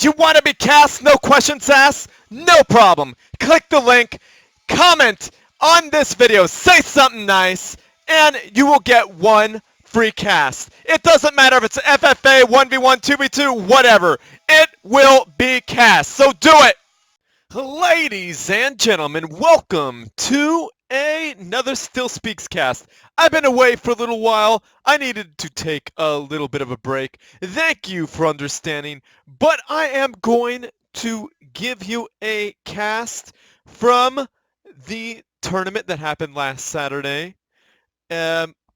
You want to be cast? No questions asked? No problem. Click the link, comment on this video, say something nice, and you will get one free cast. It doesn't matter if it's FFA, 1v1, 2v2, whatever. It will be cast. So do it! Ladies and gentlemen, welcome to another Still Speaks cast. I've been away for a little while. I needed to take a little bit of a break. Thank you for understanding, but I am going to give you a cast from the tournament that happened last Saturday.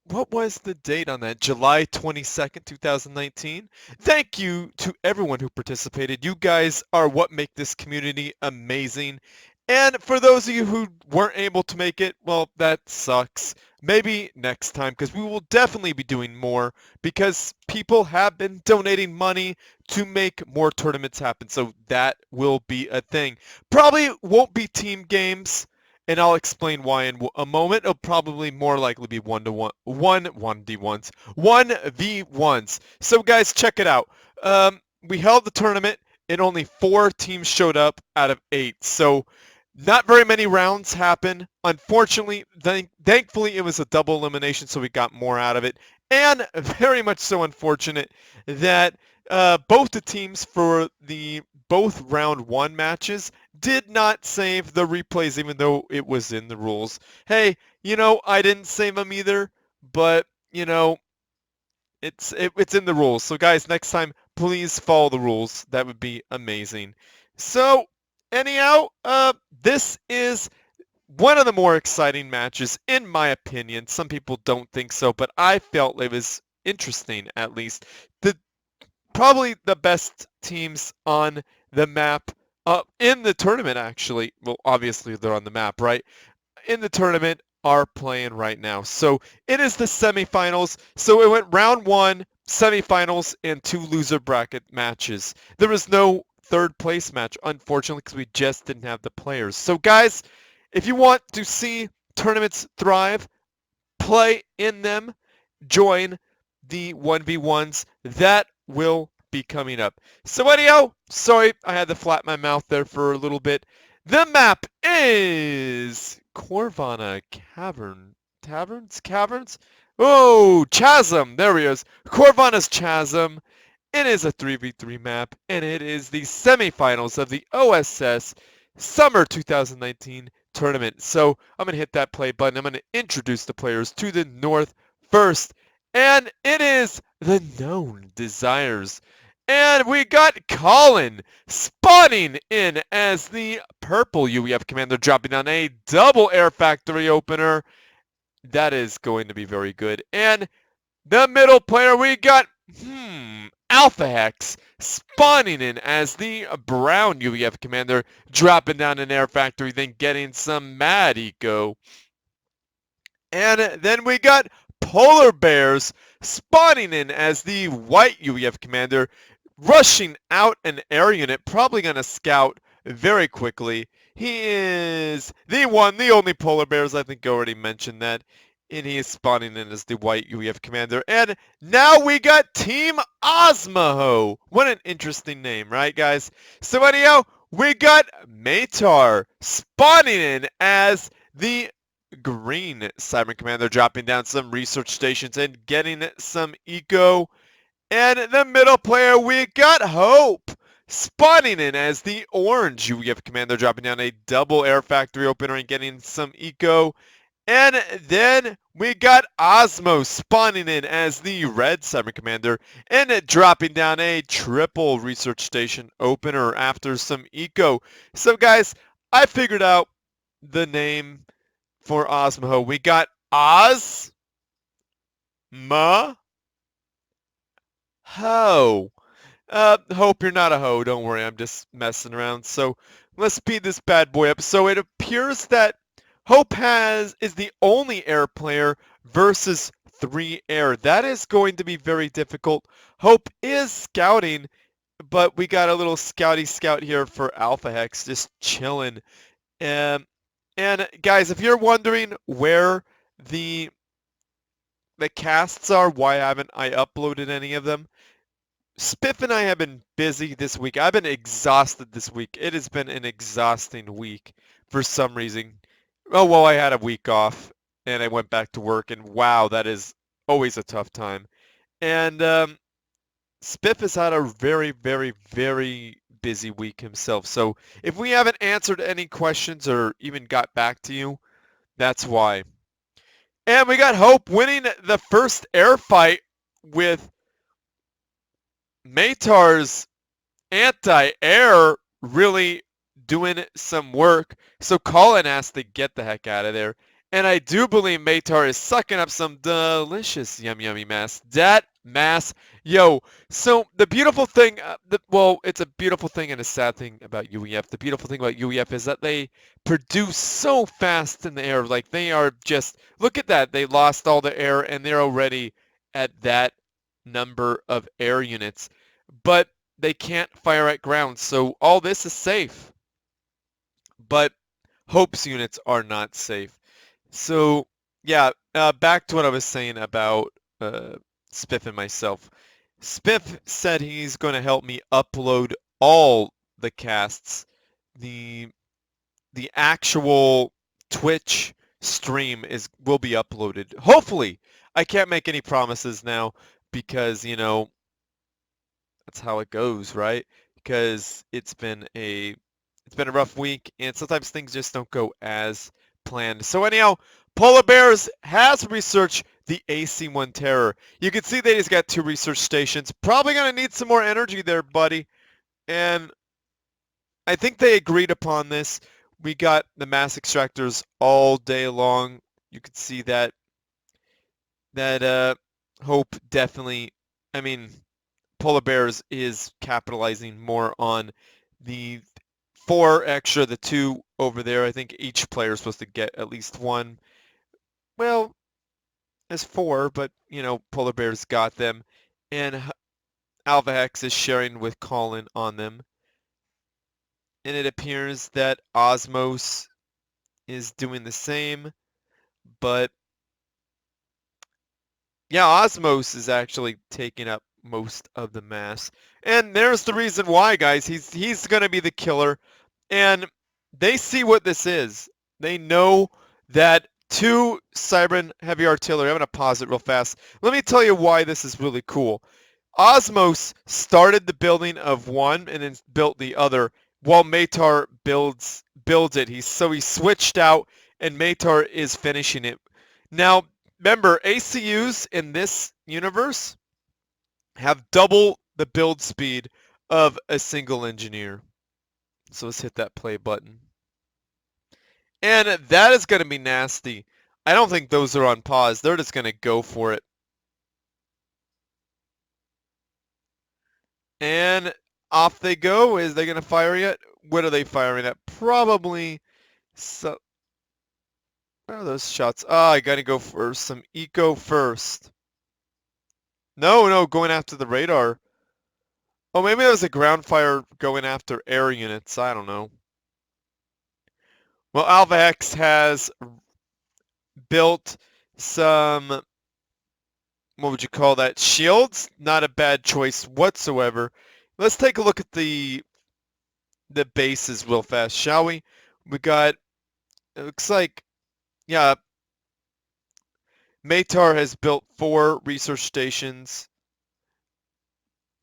What was the date on that? July 22nd, 2019. Thank you to everyone who participated. You guys are what make this community amazing. And for those of you who weren't able to make it, well, that sucks. Maybe next time, because we will definitely be doing more, because people have been donating money to make more tournaments happen. So that will be a thing. Probably won't be team games. And I'll explain why in a moment. It'll probably more likely be 1v1s. So guys, check it out. We held the tournament and only 4 teams showed up out of 8. So not very many rounds happened. Unfortunately, thankfully it was a double elimination, so we got more out of it. And very much so unfortunate that both the teams for both round 1 matches did not save the replays, even though it was in the rules. Hey, I didn't save them either, but it's in the rules. So guys, next time please follow the rules. That would be amazing. So anyhow, this is one of the more exciting matches in my opinion. Some people don't think so, but I felt it was interesting, at least. Probably the best teams on the map in the tournament, actually. Well, obviously they're on the map, right? In the tournament are playing right now. So it is the semifinals. So it went round 1, semifinals, and 2 loser bracket matches. There was no third place match, unfortunately, because we just didn't have the players. So guys, if you want to see tournaments thrive, play in them, join the 1v1s. That will be coming up. So anyhow, sorry I had to flatten my mouth there for a little bit. The map is Corvana Caverns? Oh, Chasm. There he is. Corvana's Chasm. It is a 3v3 map, and it is the semifinals of the OSS Summer 2019 tournament. So I'm going to hit that play button. I'm going to introduce the players to the north first. And it is the Known Desires. And we got Colin spawning in as the purple UEF commander, dropping down a double air factory opener. That is going to be very good. And the middle player, we got Alpha Hex spawning in as the brown UEF commander, dropping down an air factory, then getting some mad eco. And then we got Polar Bears spawning in as the white UEF commander, rushing out an air unit, probably going to scout very quickly. He is the one, the only Polar Bears, I think I already mentioned that. And he is spawning in as the white UEF commander. And now we got Team OsMaHo. What an interesting name, right, guys? So anyhow, we got Matar spawning in as the green Cyber Commander, dropping down some research stations and getting some eco. And the middle player, we got Hope spawning in as the orange UEF commander, dropping down a double air factory opener and getting some eco. And then we got Osmo spawning in as the red Cyber Commander and dropping down a triple research station opener after some eco. So guys, I figured out the name for OsMaHo. We got OsMaHo. Hope you're not a hoe. Don't worry, I'm just messing around. So let's speed this bad boy up. So it appears that Hope is the only air player versus 3 air. That is going to be very difficult. Hope is scouting, but we got a little scouty scout here for Alpha Hex, just chilling. And guys, if you're wondering where the casts are, why haven't I uploaded any of them? Spiff and I have been busy this week. I've been exhausted this week. It has been an exhausting week for some reason. Oh, well, I had a week off and I went back to work, and wow, that is always a tough time. And Spiff has had a very, very, very busy week himself. So if we haven't answered any questions or even got back to you, that's why. And we got Hope winning the first air fight with Matar's anti-air really doing some work. So Colin has to get the heck out of there. And I do believe Matar is sucking up some delicious yummy mass. That mass, yo. So the beautiful thing, well, it's a beautiful thing and a sad thing about UEF. The beautiful thing about UEF is that they produce so fast in the air. Like they are just, look at that. They lost all the air and they're already at that number of air units. But they can't fire at ground, so all this is safe. But Hope's units are not safe. So, yeah, back to what I was saying about Spiff and myself. Spiff said he's going to help me upload all the casts. The actual Twitch stream will be uploaded. Hopefully. I can't make any promises now because, that's how it goes, right? Because it's been a rough week, and sometimes things just don't go as planned. So anyhow, Polar Bears has researched the AC-1 Terror. You can see that he's got 2 research stations. Probably gonna need some more energy there, buddy. And I think they agreed upon this. We got the mass extractors all day long. You can see that Hope definitely. I mean, Polar Bears is capitalizing more on the 4 extra, the 2 over there. I think each player is supposed to get at least 1. Well, there's 4, but, Polar Bears got them. And Alpha Hex is sharing with Colin on them. And it appears that Osmos is doing the same. But, yeah, Osmos is actually taking up most of the mass. And there's the reason why, guys. He's going to be the killer. And they see what this is. They know that 2 Cybran heavy artillery. I'm going to pause it real fast. Let me tell you why this is really cool. Osmos started the building of one and then built the other while Matar builds it. He switched out and Matar is finishing it. Now, remember, ACUs in this universe have double the build speed of a single engineer. So let's hit that play button. And that is going to be nasty. I don't think those are on pause. They're just going to go for it. And off they go. Is they going to fire yet? What are they firing at? Probably so. Where are those shots? I got to go for some eco first. No, going after the radar. Oh, maybe that was a ground fire going after air units. I don't know. Well, Alpha X has built some, what would you call that, shields? Not a bad choice whatsoever. Let's take a look at the bases real fast, shall we? We got, it looks like, yeah, Matar has built 4 research stations.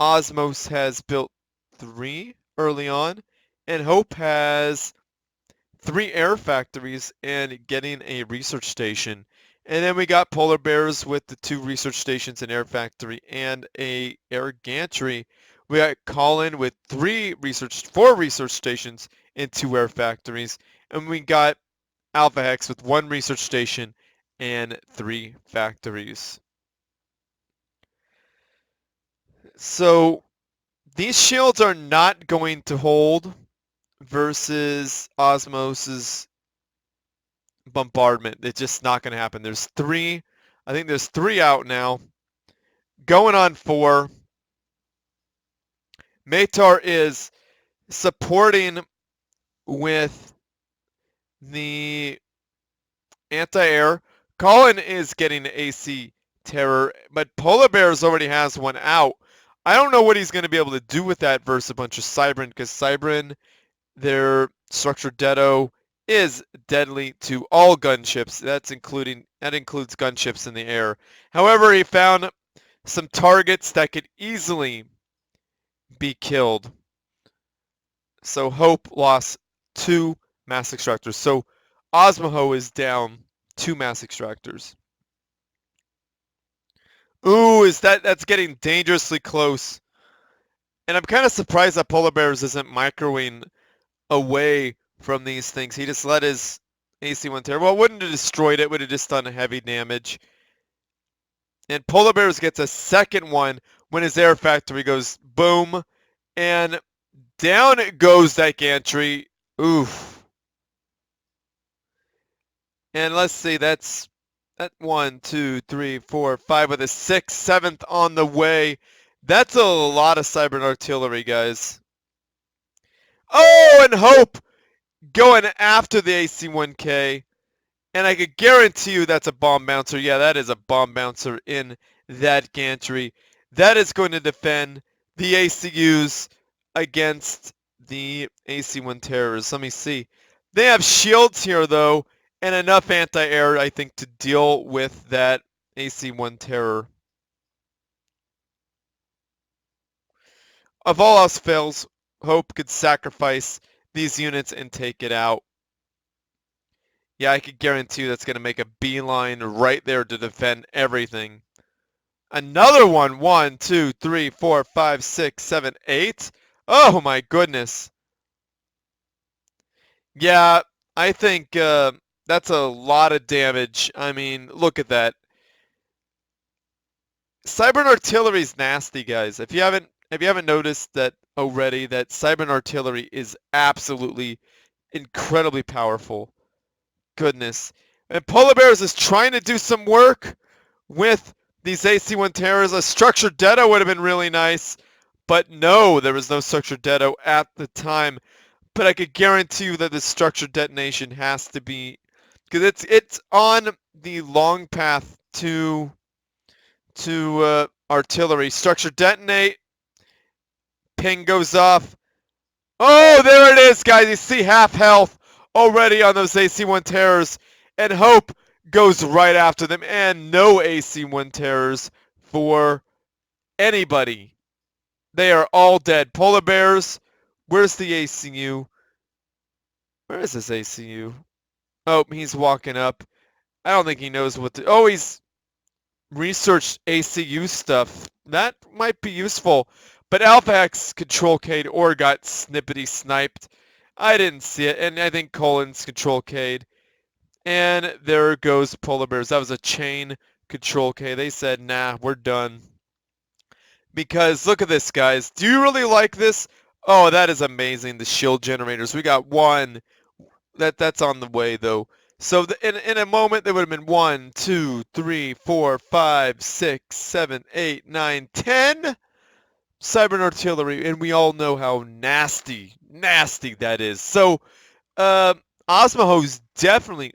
Osmos has built 3 early on. And Hope has 3 air factories and getting a research station. And then we got Polar Bears with the 2 research stations, an air factory, and a air gantry. We got Colin with 4 research stations and 2 air factories. And we got Alpha Hex with 1 research station and 3 factories. So these shields are not going to hold versus Osmos's bombardment. It's just not going to happen. There's 3. I think there's 3 out now. Going on 4. Matar is supporting with the anti-air. Colin is getting AC terror, but Polar Bears already has 1 out. I don't know what he's going to be able to do with that versus a bunch of Cybran, because Cybran, their structured deado is deadly to all gunships. That includes gunships in the air. However, he found some targets that could easily be killed. So Hope lost 2 mass extractors. So OsMaHo is down 2 mass extractors. Ooh, that's getting dangerously close. And I'm kind of surprised that Polar Bears isn't microwaving away from these things. He just let his AC-1 Terror. Well, it wouldn't have destroyed it. Would have just done heavy damage. And Polar Bears gets a second one when his air factory goes boom. And down goes that gantry. Oof. And let's see, that's 1, 2, 3, 4, 5 with a 6th, 7th on the way. That's a lot of Cybran artillery, guys. Oh, and Hope going after the AC-1K. And I could guarantee you that's a bomb bouncer. Yeah, that is a bomb bouncer in that gantry. That is going to defend the ACUs against the AC-1 terrorists. Let me see. They have shields here, though, and enough anti-air, I think, to deal with that AC-1 terror. If all else fails, Hope could sacrifice these units and take it out. Yeah, I could guarantee you that's going to make a beeline right there to defend everything. Another one. 1, 2, 3, 4, 5, 6, 7, 8. Oh my goodness. Yeah, I think that's a lot of damage. I mean, look at that. Cybran artillery is nasty, guys. If you haven't noticed that already, that Cybran artillery is absolutely incredibly powerful. Goodness. And Polar Bears is trying to do some work with these AC-1 terrors. A structured deado would have been really nice, but no, there was no structured deado at the time. But I could guarantee you that the structured detonation has to be, because it's on the long path to artillery. Structured detonate. Ping goes off. Oh, there it is, guys. You see half health already on those AC-1 terrors, and Hope goes right after them, and no AC-1 terrors for anybody. They are all dead. Polar Bears, where's the ACU? Where is this ACU? Oh, he's walking up. I don't think he knows what to... Oh, he's researched ACU stuff. That might be useful. But Alpha X control K'd or got snippety sniped. I didn't see it, and I think Colin's control K'd. And there goes Polar Bears. That was a chain control K. They said, nah, we're done. Because look at this, guys. Do you really like this? Oh, that is amazing. The shield generators. We got one. That's on the way, though. So in a moment, there would have been 1, 2, 3, 4, 5, 6, 7, 8, 9, 10 Cybran artillery. And we all know how nasty that is. So OsMaHo's definitely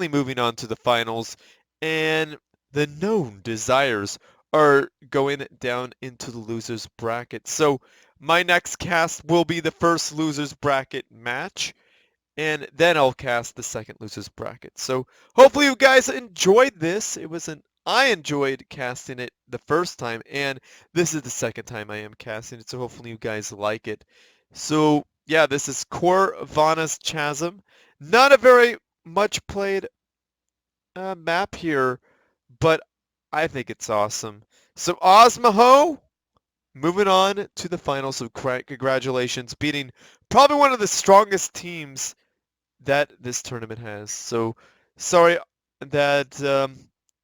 moving on to the finals, and the known desires are going down into the losers bracket. So my next cast will be the first losers bracket match, and then I'll cast the second losers bracket. So hopefully you guys enjoyed this. I enjoyed casting it the first time, and this is the second time I am casting it, so hopefully you guys like it. So yeah, this is Corvana's Chasm. Not a very much played map here, but I think it's awesome. So OsMaHo, moving on to the finals. So congratulations, beating probably one of the strongest teams that this tournament has. So sorry that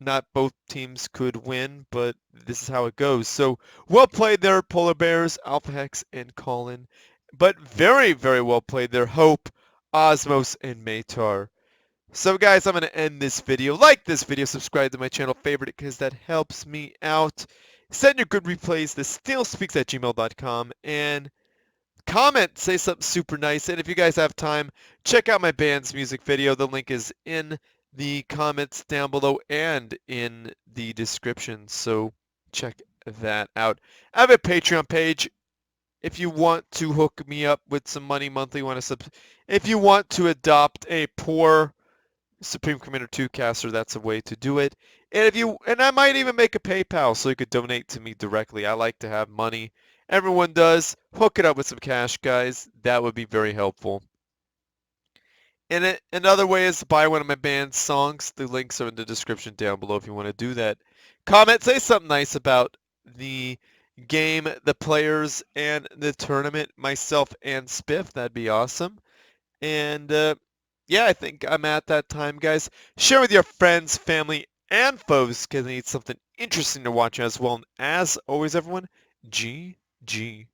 not both teams could win, but this is how it goes. So well played there, Polar Bears, Alpha Hex, and Colin. But very, very well played there, Hope, Osmos, and Matar. So guys, I'm going to end this video. Like this video, subscribe to my channel, favorite it because that helps me out. Send your good replays to stealspeaks@gmail.com and comment, say something super nice. And if you guys have time, check out my band's music video. The link is in the comments down below and in the description. So check that out. I have a Patreon page. If you want to hook me up with some money monthly, if you want to adopt a poor Supreme Commander 2 caster, that's a way to do it. And I might even make a PayPal so you could donate to me directly. I like to have money. Everyone does. Hook it up with some cash, guys. That would be very helpful. And another way is to buy one of my band's songs. The links are in the description down below if you want to do that. Comment, say something nice about the game, the players, and the tournament, myself and Spiff. That'd be awesome. And yeah, I think I'm at that time, guys. Share with your friends, family, and foes because they need something interesting to watch as well. And as always, everyone, GG.